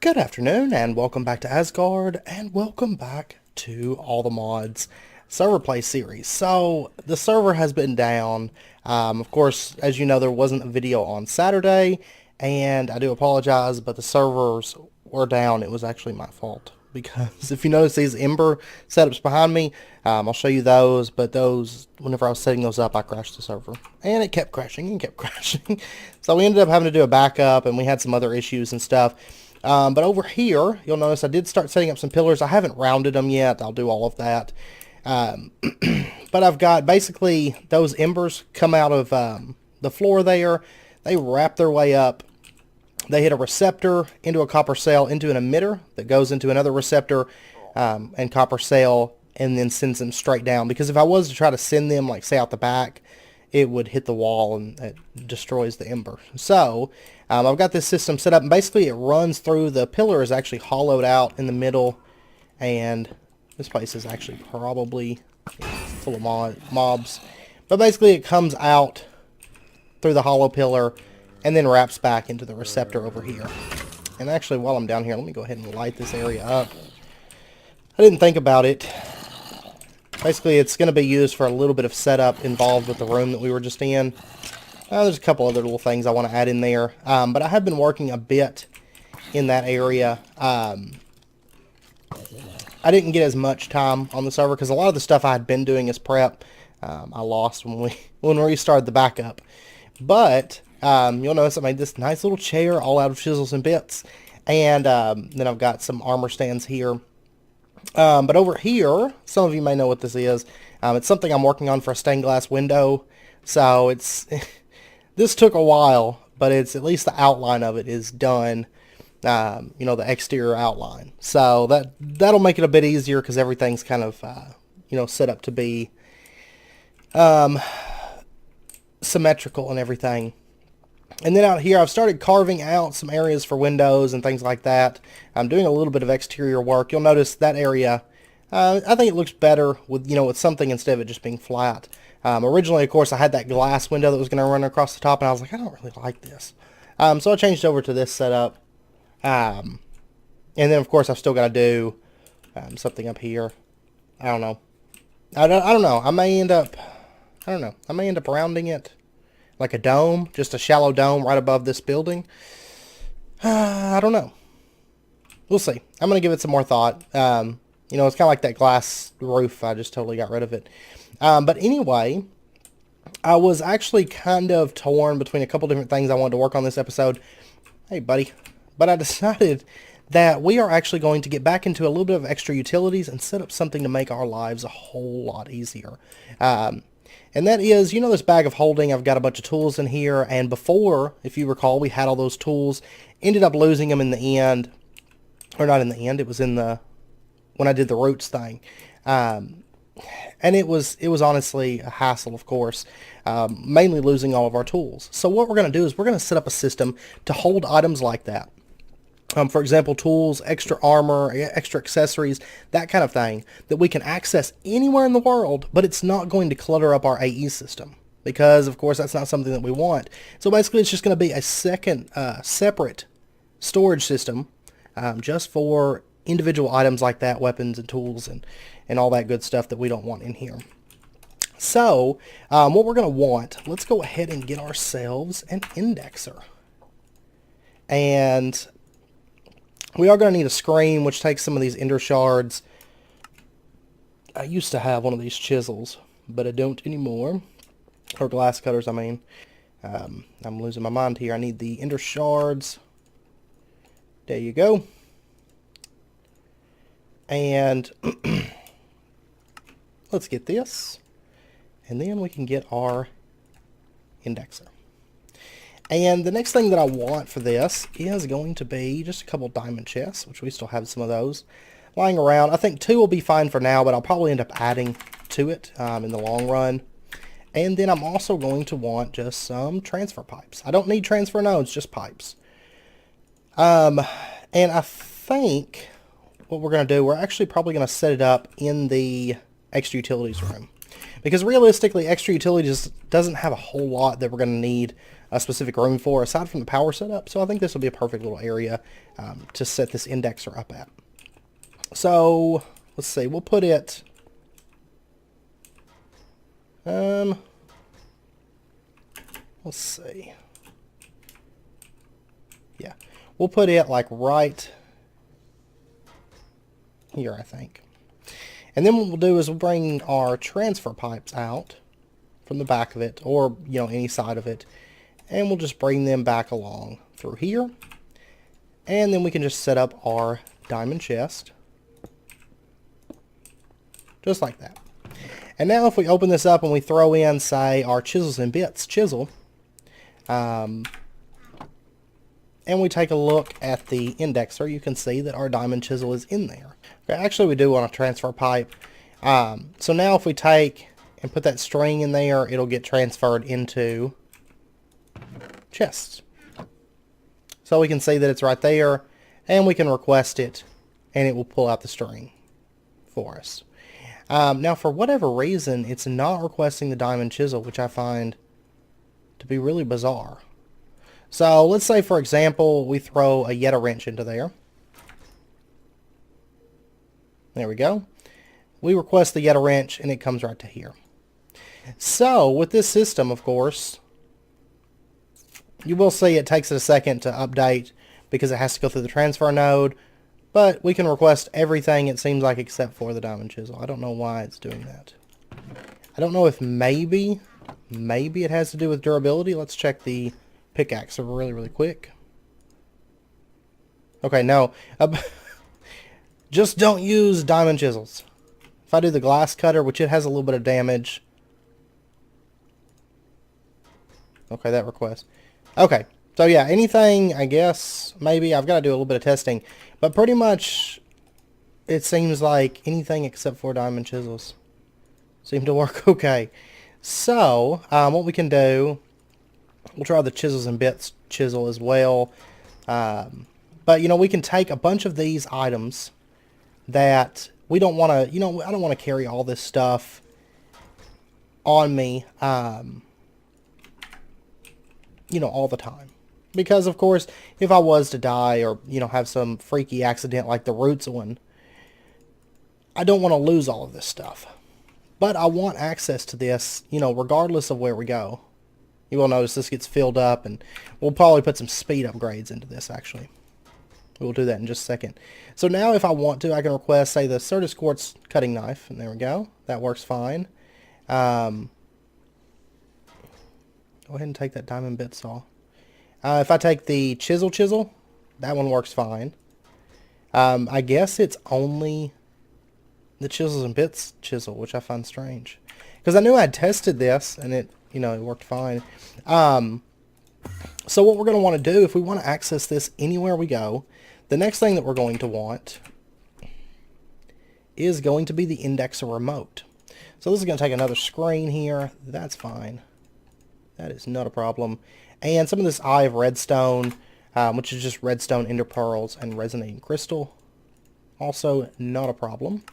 Good afternoon, and welcome back to Asgard, and welcome back to All the Mods server play series. So, the server has been down. Of course, as you know, there wasn't a video on Saturday, and I do apologize, but the servers were down. It was actually my fault. Because if you notice these Ember setups behind me, I'll show you those, but those, whenever I was setting those up, I crashed the server. And it kept crashing and kept crashing. So we ended up having to do a backup, and we had some other issues and stuff. But over here, you'll notice I did start setting up some pillars. I haven't rounded them yet. I'll do all of that. But I've got basically those embers come out of the floor there. They wrap their way up. They hit a receptor into a copper cell into an emitter that goes into another receptor and copper cell and then sends them straight down. Because if I was to try to send them, like, say, out the back, it would hit the wall and it destroys the ember. So I've got this system set up, and basically it runs through. The pillar is actually hollowed out in the middle, and this place is actually probably full of mobs. But basically it comes out through the hollow pillar and then wraps back into the receptor over here. And actually, while I'm down here, let me go ahead and light this area up. I didn't think about it. Basically, it's going to be used for a little bit of setup involved with the room that we were just in. There's a couple other little things I want to add in there. But I have been working a bit in that area. I didn't get as much time on the server because a lot of the stuff I had been doing as prep, I lost when we restarted the backup. But you'll notice I made this nice little chair all out of chisels and bits. And then I've got some armor stands here. But over here, some of you may know what this is. It's something I'm working on for a stained glass window. So it's this took a while, but it's at least the outline of it is done. You know, the exterior outline. So that'll make it a bit easier because everything's kind of you know, set up to be symmetrical and everything. And then out here, I've started carving out some areas for windows and things like that. I'm doing a little bit of exterior work. You'll notice that area, I think it looks better with, you know, with something instead of it just being flat. Originally, of course, I had that glass window that was going to run across the top, and I was like, I don't really like this. So I changed over to this setup. And then, of course, I've still got to do something up here. I don't know. I don't know. I may end up rounding it like a dome, just a shallow dome right above this building. I don't know. We'll see. I'm going to give it some more thought. You know, it's kind of like that glass roof. I just totally got rid of it. But anyway, I was actually kind of torn between a couple different things I wanted to work on this episode. Hey, buddy. But I decided that we are actually going to get back into a little bit of extra utilities and set up something to make our lives a whole lot easier. And that is, you know, this bag of holding. I've got a bunch of tools in here, and before, if you recall, we had all those tools, ended up losing them in the end, or not in the end, it was in the, when I did the roots thing. And it was honestly a hassle, of course, mainly losing all of our tools. So what we're going to do is we're going to set up a system to hold items like that. For example, tools, extra armor, extra accessories, that kind of thing, that we can access anywhere in the world, but it's not going to clutter up our AE system, because, of course, that's not something that we want. So basically, it's just going to be a second, separate storage system just for individual items like that, weapons and tools and all that good stuff that we don't want in here. So, what we're going to want, let's go ahead and get ourselves an indexer. And we are going to need a screen, which takes some of these ender shards. I used to have one of these chisels, but I don't anymore. Or glass cutters, I mean. I'm losing my mind here. I need the ender shards. There you go. And let's get this. And then we can get our indexer. And the next thing that I want for this is going to be just a couple diamond chests, which we still have some of those lying around. I think 2 will be fine for now, but I'll probably end up adding to it in the long run. And then I'm also going to want just some transfer pipes. I don't need transfer nodes, just pipes. And I think what we're going to do, we're actually probably going to set it up in the extra utilities room. Because realistically, extra utility just doesn't have a whole lot that we're going to need a specific room for aside from the power setup. So I think this will be a perfect little area to set this indexer up at. So let's see, we'll put it, let's see, yeah, we'll put it like right here, I think. And then what we'll do is we'll bring our transfer pipes out from the back of it, or, you know, any side of it, and we'll just bring them back along through here. And then we can just set up our diamond chest. Just like that. And now if we open this up and we throw in, say, our chisels and bits chisel, and we take a look at the indexer, you can see that our diamond chisel is in there. Okay, actually, we do want a transfer pipe. So now if we take and put that string in there, it'll get transferred into chests. So we can see that it's right there, and we can request it, and it will pull out the string for us. Now, for whatever reason, it's not requesting the diamond chisel, which I find to be really bizarre. So let's say, for example, we throw a Yeta wrench into there. There we go. We request the Yeta wrench, and it comes right to here. So with this system, of course, you will see it takes it a second to update because it has to go through the transfer node. But we can request everything, it seems like, except for the diamond chisel. I don't know why it's doing that. I don't know if maybe it has to do with durability. Let's check the pickaxe really, really quick. Okay, no. Just don't use diamond chisels. If I do the glass cutter, which it has a little bit of damage. Okay, that request. Okay, so yeah, anything, I guess, maybe. I've got to do a little bit of testing. But pretty much, it seems like anything except for diamond chisels seem to work okay. So, what we can do, we'll try the chisels and bits chisel as well. But, you know, we can take a bunch of these items that we don't want to, you know, I don't want to carry all this stuff on me, you know, all the time. Because, of course, if I was to die or, you know, have some freaky accident like the roots one, I don't want to lose all of this stuff. But I want access to this, you know, regardless of where we go. You will notice this gets filled up, and we'll probably put some speed upgrades into this, actually. We'll do that in just a second. So now if I want to, I can request, say, the Certus Quartz cutting knife. And there we go. That works fine. Go ahead and take that diamond bit saw. If I take the chisel, that one works fine. I guess it's only the chisels and bits chisel, which I find strange. Because I knew I had tested this, and it, you know, it worked fine. So what we're going to want to do, if we want to access this anywhere we go, the next thing that we're going to want is going to be the indexer remote. So this is going to take another screen here. That's fine. That is not a problem. And some of this Eye of Redstone, which is just redstone, ender pearls, and resonating crystal. Also not a problem.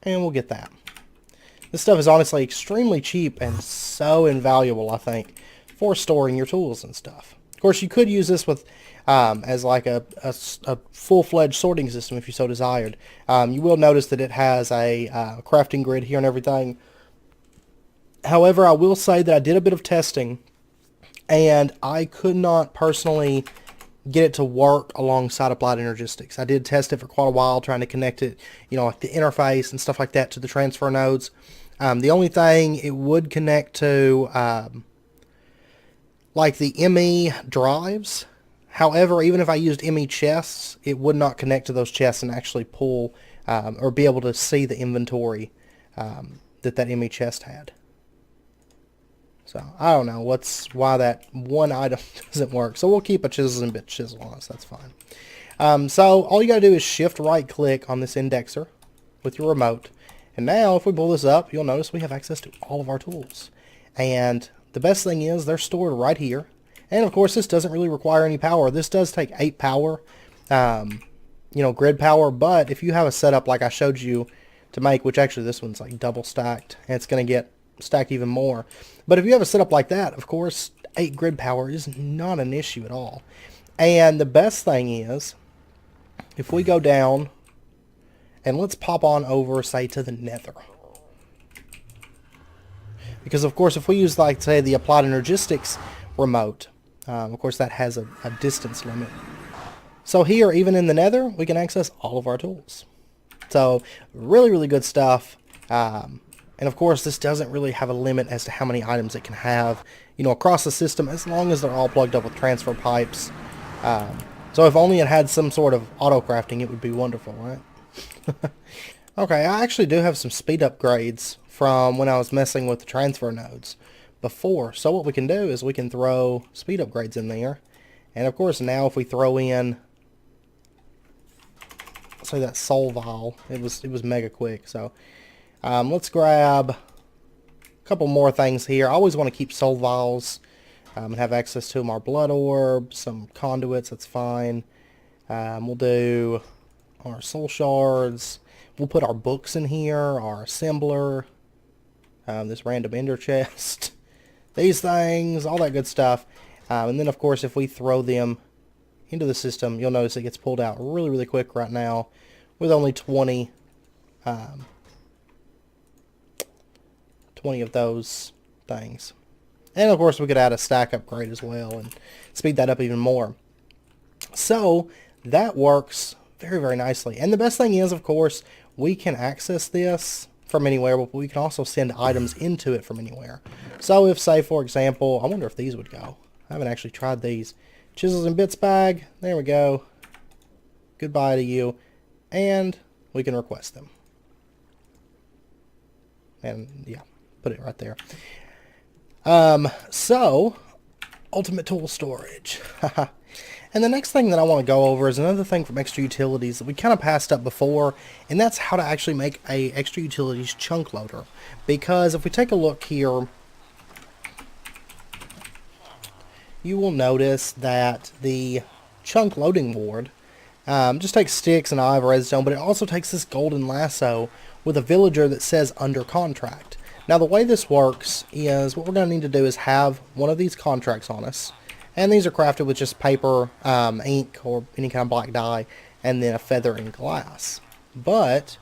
And we'll get that. This stuff is honestly extremely cheap and so invaluable, I think, for storing your tools and stuff. Of course, you could use this with as like a full-fledged sorting system if you so desired. You will notice that it has a crafting grid here and everything. However, I will say that I did a bit of testing, and I could not personally get it to work alongside Applied Energistics. I did test it for quite a while, trying to connect it, you know, like the interface and stuff like that to the transfer nodes. The only thing it would connect to, like the ME drives. However, even if I used ME chests, it would not connect to those chests and actually pull or be able to see the inventory that ME chest had. So, I don't know why that one item doesn't work. So, we'll keep a chisels and bit chisel on us. That's fine. So, all you got to do is shift right click on this indexer with your remote. And now, if we pull this up, you'll notice we have access to all of our tools. And the best thing is they're stored right here. And, of course, this doesn't really require any power. This does take 8 power, you know, grid power. But if you have a setup like I showed you to make, which actually this one's like double stacked, and it's going to get stacked even more. But if you have a setup like that, of course, 8 grid power is not an issue at all. And the best thing is, if we go down, and let's pop on over, say, to the Nether. Because, of course, if we use, like, say, the Applied Energistics remote, of course, that has a distance limit. So here, even in the Nether, we can access all of our tools. So, really, really good stuff. And of course, this doesn't really have a limit as to how many items it can have, across the system, as long as they're all plugged up with transfer pipes. So if only it had some sort of auto-crafting, it would be wonderful, right? Okay, I actually do have some speed upgrades from when I was messing with the transfer nodes before. So what we can do is we can throw speed upgrades in there. And of course, now if we throw in, say, that soul vial, it was mega quick. So let's grab a couple more things here. I always want to keep soul vials and have access to them. Our blood orb, some conduits, that's fine. We'll do our soul shards. We'll put our books in here, our assembler, this random ender chest, these things, all that good stuff. And then, of course, if we throw them into the system, you'll notice it gets pulled out really, really quick right now with only 20 of those things. And of course we could add a stack upgrade as well and speed that up even more. So that works very, very nicely. And the best thing is, of course, we can access this from anywhere, but we can also send items into it from anywhere. So if, say, for example, I wonder if these would go. I haven't actually tried these. Chisels and bits bag. There we go. Goodbye to you. And we can request them. And yeah, put it right there. So, ultimate tool storage. And the next thing that I want to go over is another thing from extra utilities that we kind of passed up before, and that's how to actually make a extra utilities chunk loader. Because if we take a look here, you will notice that the chunk loading board just takes sticks and eye of redstone, but it also takes this golden lasso with a villager that says under contract. Now the way this works is what we're going to need to do is have one of these contracts on us. And these are crafted with just paper, ink, or any kind of black dye, and then a feather and glass. But,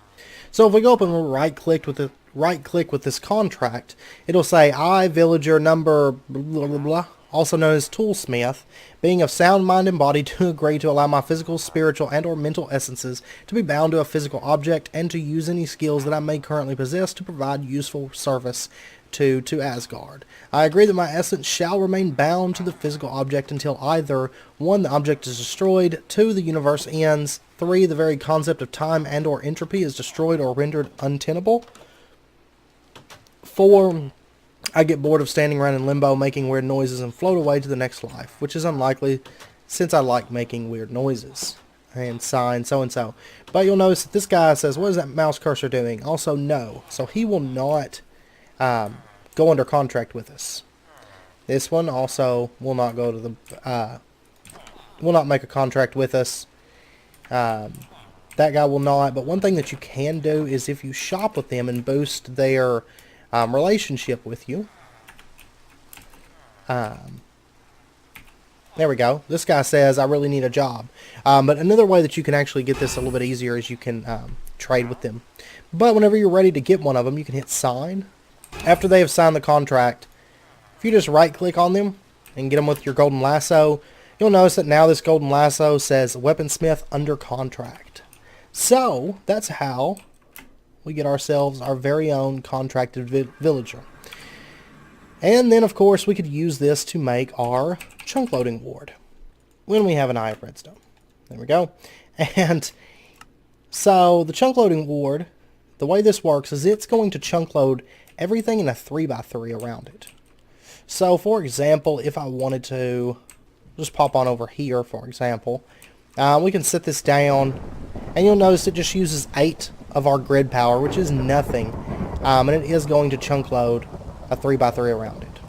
so if we go up and right-click with this contract, it'll say, I, villager number blah blah blah, also known as Toolsmith, being of sound mind and body, do agree to allow my physical, spiritual, and or mental essences to be bound to a physical object and to use any skills that I may currently possess to provide useful service to Asgard. I agree that my essence shall remain bound to the physical object until either 1. The object is destroyed, 2. The universe ends, 3. The very concept of time and or entropy is destroyed or rendered untenable, 4. I get bored of standing around in limbo making weird noises and float away to the next life, which is unlikely since I like making weird noises. And sign so-and-so. But you'll notice that this guy says, what is that mouse cursor doing? Also no. So he will not go under contract with us. This one also will not go to the will not make a contract with us. That guy will not. But one thing that you can do is if you shop with them and boost their relationship with you. There we go. This guy says, I really need a job. But another way that you can actually get this a little bit easier is you can trade with them. But whenever you're ready to get one of them, you can hit sign. After they have signed the contract, if you just right-click on them and get them with your golden lasso, you'll notice that now this golden lasso says Weaponsmith under contract. So, that's how we get ourselves our very own contracted villager. And then, of course, we could use this to make our chunk loading board when we have an eye of redstone. There we go. And so the chunk loading board, the way this works is it's going to chunk load everything in a 3x3 around it. So, for example, if I wanted to just pop on over here, for example, we can set this down, and you'll notice it just uses 8 of our grid power, which is nothing, and it is going to chunk load a 3x3 around it.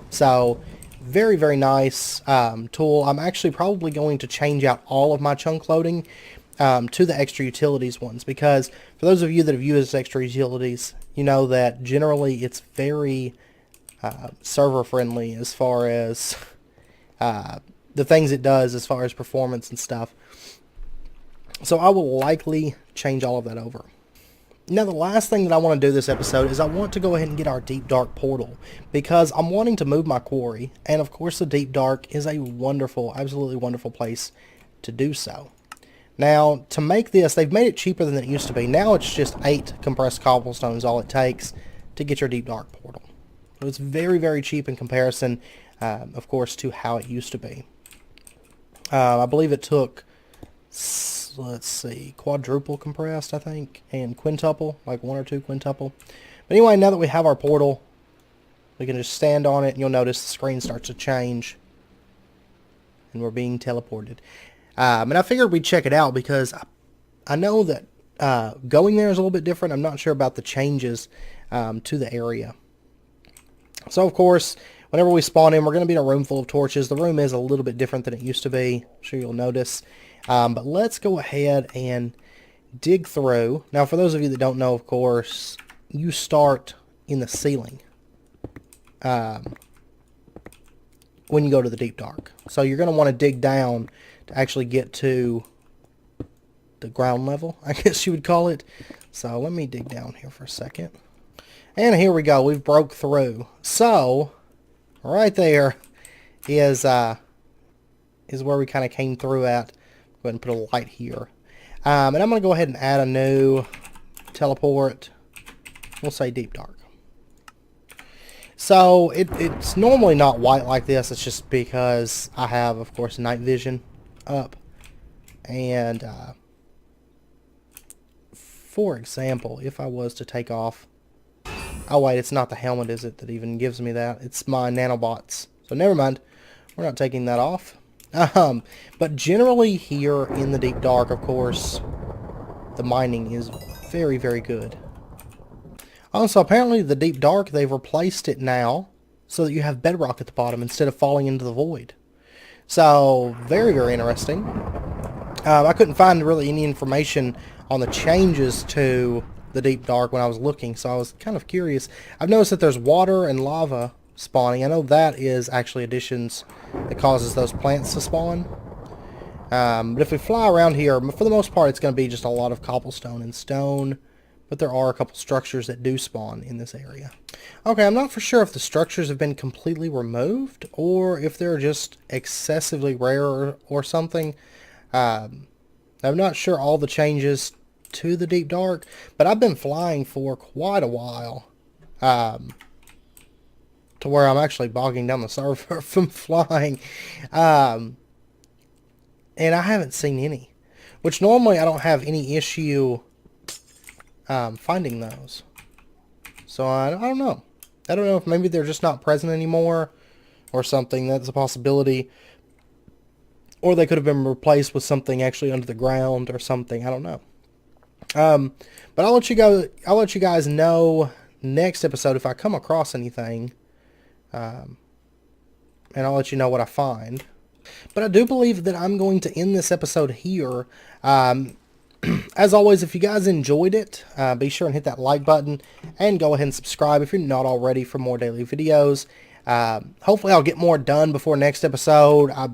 So, very, very nice tool. I'm actually probably going to change out all of my chunk loading to the extra utilities ones, because for those of you that have used extra utilities, you know that generally it's very server friendly as far as the things it does as far as performance and stuff. So I will likely change all of that over. Now the last thing that I want to do this episode is I want to go ahead and get our Deep Dark portal, because I'm wanting to move my quarry, and of course the Deep Dark is a wonderful, absolutely wonderful place to do so. Now to make this, they've made it cheaper than it used to be. Now it's just 8 compressed cobblestones all it takes to get your Deep Dark portal. So it's very, very cheap in comparison, of course, to how it used to be. I believe it took, let's see, quadruple compressed, I think, and quintuple, like 1 or 2 quintuple. But anyway, now that we have our portal, we can just stand on it, and you'll notice the screen starts to change, and we're being teleported. And I figured we'd check it out, because I know that going there is a little bit different. I'm not sure about the changes to the area. So, of course, whenever we spawn in, we're going to be in a room full of torches. The room is a little bit different than it used to be. I'm sure you'll notice. But let's go ahead and dig through. Now, for those of you that don't know, of course, you start in the ceiling when you go to the Deep Dark. So you're going to want to dig down to actually get to the ground level, I guess you would call it. So let me dig down here for a second. And here we go. We've broke through. So right there is where we kind of came through at. Go ahead and put a light here. And I'm going to go ahead and add a new teleport. We'll say Deep Dark. So it's normally not white like this. It's just because I have, of course, night vision up. And for example, if I was to take off... Oh wait, it's not the helmet, is it, that even gives me that? It's my nanobots. So never mind. We're not taking that off. But generally here in the Deep Dark, of course, the mining is very, very good. Also, apparently the Deep Dark, they've replaced it now so that you have bedrock at the bottom instead of falling into the void. So, very, very interesting. I couldn't find really any information on the changes to the Deep Dark when I was looking, so I was kind of curious. I've noticed that there's water and lava spawning. I know that is actually additions that causes those plants to spawn. But if we fly around here, for the most part, it's going to be just a lot of cobblestone and stone. But there are a couple structures that do spawn in this area. Okay, I'm not for sure if the structures have been completely removed or if they're just excessively rare or something. I'm not sure all the changes to the Deep Dark, but I've been flying for quite a while. To where I'm actually bogging down the server from flying. And I haven't seen any. Which normally I don't have any issue finding those. So I don't know. I don't know if maybe they're just not present anymore or something. That's a possibility. Or they could have been replaced with something actually under the ground or something. I don't know. But I'll let you guys know next episode if I come across anything. And I'll let you know what I find. But I do believe that I'm going to end this episode here. As always, if you guys enjoyed it, be sure and hit that like button and go ahead and subscribe if you're not already for more daily videos. Hopefully I'll get more done before next episode. I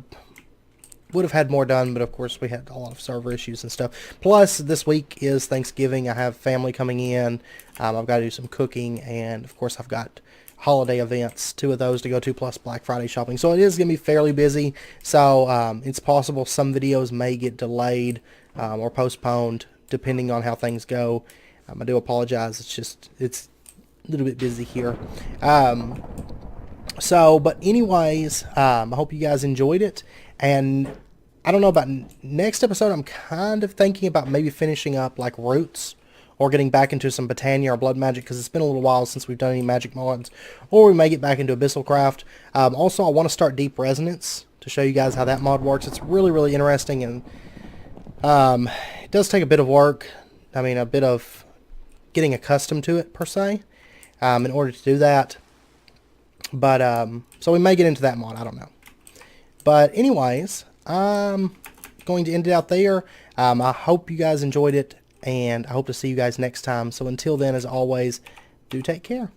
would have had more done, but of course we had a lot of server issues and stuff. Plus, this week is Thanksgiving. I have family coming in. I've got to do some cooking, and of course I've got holiday events, 2 of those to go to, plus Black Friday shopping. So it is going to be fairly busy. So it's possible some videos may get delayed or postponed depending on how things go. I do apologize. It's a little bit busy here. But anyways, I hope you guys enjoyed it. And I don't know about next episode. I'm kind of thinking about maybe finishing up like Roots, or getting back into some Botania or Blood Magic, because it's been a little while since we've done any magic mods. Or we may get back into Abyssal Craft. Also, I want to start Deep Resonance to show you guys how that mod works. It's really, really interesting, and it does take a bit of work. I mean, a bit of getting accustomed to it, per se, in order to do that. But, so we may get into that mod. I don't know. But anyways, going to end it out there. I hope you guys enjoyed it, and I hope to see you guys next time. So until then, as always, do take care.